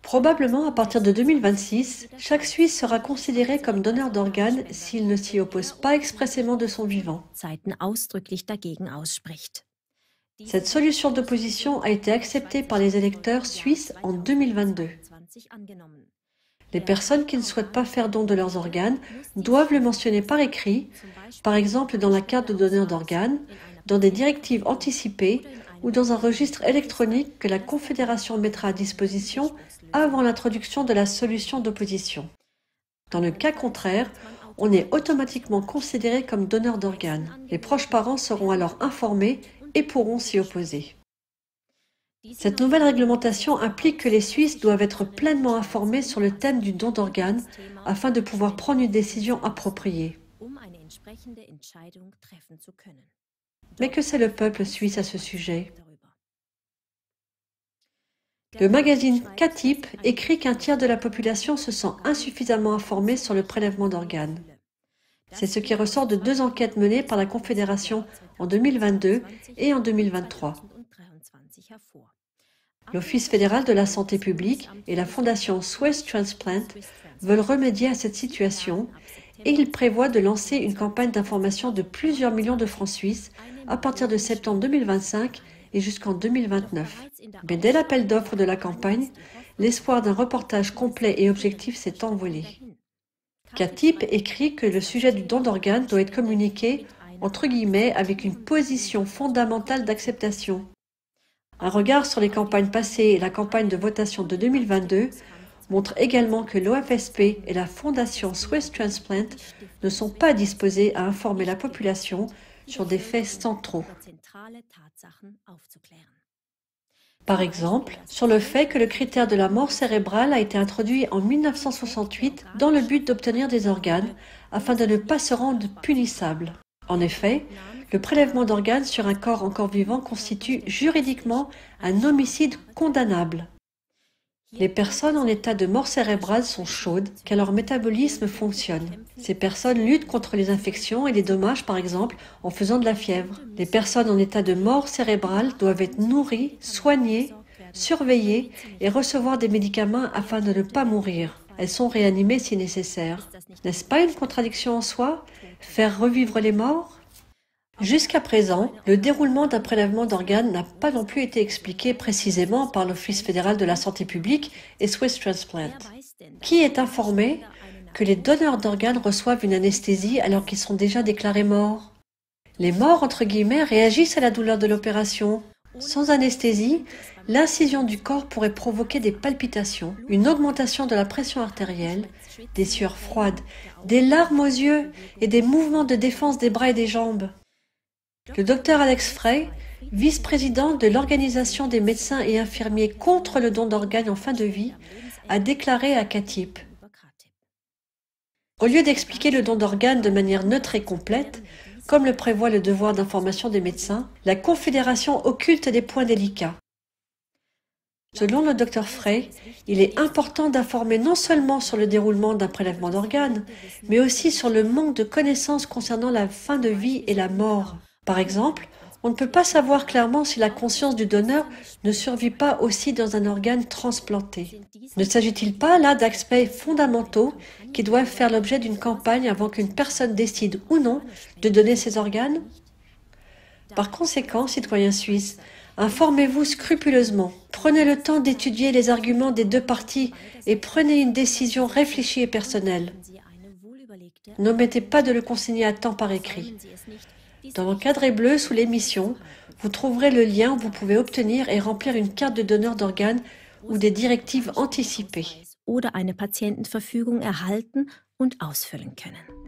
Probablement, à partir de 2026, chaque Suisse sera considéré comme donneur d'organes s'il ne s'y oppose pas expressément de son vivant. Cette solution d'opposition a été acceptée par les électeurs suisses en 2022. Les personnes qui ne souhaitent pas faire don de leurs organes doivent le mentionner par écrit, par exemple dans la carte de donneur d'organes, dans des directives anticipées ou dans un registre électronique que la Confédération mettra à disposition avant l'introduction de la solution d'opposition. Dans le cas contraire, on est automatiquement considéré comme donneur d'organes. Les proches parents seront alors informés et pourront s'y opposer. Cette nouvelle réglementation implique que les Suisses doivent être pleinement informés sur le thème du don d'organes afin de pouvoir prendre une décision appropriée. Mais que sait le peuple suisse à ce sujet? Le magazine K-Typ écrit qu'un tiers de la population se sent insuffisamment informée sur le prélèvement d'organes. C'est ce qui ressort de 2 enquêtes menées par la Confédération en 2022 et en 2023. L'Office fédéral de la santé publique et la fondation Swiss Transplant veulent remédier à cette situation et ils prévoient de lancer une campagne d'information de plusieurs millions de francs suisses à partir de septembre 2025 et jusqu'en 2029. Mais dès l'appel d'offres de la campagne, l'espoir d'un reportage complet et objectif s'est envolé. K-Typ écrit que le sujet du don d'organes doit être communiqué, entre guillemets, avec une position fondamentale d'acceptation. Un regard sur les campagnes passées et la campagne de votation de 2022 montre également que l'OFSP et la fondation Swiss Transplant ne sont pas disposés à informer la population sur des faits centraux. Par exemple, sur le fait que le critère de la mort cérébrale a été introduit en 1968 dans le but d'obtenir des organes afin de ne pas se rendre punissable. En effet, le prélèvement d'organes sur un corps encore vivant constitue juridiquement un homicide condamnable. Les personnes en état de mort cérébrale sont chaudes car leur métabolisme fonctionne. Ces personnes luttent contre les infections et les dommages, par exemple, en faisant de la fièvre. Les personnes en état de mort cérébrale doivent être nourries, soignées, surveillées et recevoir des médicaments afin de ne pas mourir. Elles sont réanimées si nécessaire. N'est-ce pas une contradiction en soi? Faire revivre les morts? Jusqu'à présent, le déroulement d'un prélèvement d'organes n'a pas non plus été expliqué précisément par l'Office fédéral de la santé publique et Swiss Transplant. Qui est informé que les donneurs d'organes reçoivent une anesthésie alors qu'ils sont déjà déclarés morts? Les morts, entre guillemets, réagissent à la douleur de l'opération. Sans anesthésie, l'incision du corps pourrait provoquer des palpitations, une augmentation de la pression artérielle, des sueurs froides, des larmes aux yeux et des mouvements de défense des bras et des jambes. Le docteur Alex Frey, vice-président de l'Organisation des médecins et infirmiers contre le don d'organes en fin de vie, a déclaré à K-Typ: au lieu d'expliquer le don d'organes de manière neutre et complète, comme le prévoit le devoir d'information des médecins, la Confédération occulte des points délicats. Selon le Dr Frey, il est important d'informer non seulement sur le déroulement d'un prélèvement d'organes, mais aussi sur le manque de connaissances concernant la fin de vie et la mort. Par exemple, on ne peut pas savoir clairement si la conscience du donneur ne survit pas aussi dans un organe transplanté. Ne s'agit-il pas là d'aspects fondamentaux qui doivent faire l'objet d'une campagne avant qu'une personne décide ou non de donner ses organes? Par conséquent, citoyens suisses, informez-vous scrupuleusement. Prenez le temps d'étudier les arguments des deux parties et prenez une décision réfléchie et personnelle. N'omettez pas de le consigner à temps par écrit. Dans l'encadré bleu sous l'émission, vous trouverez le lien où vous pouvez obtenir et remplir une carte de donneur d'organes ou des directives anticipées. Oder eine Patientenverfügung erhalten und ausfüllen können.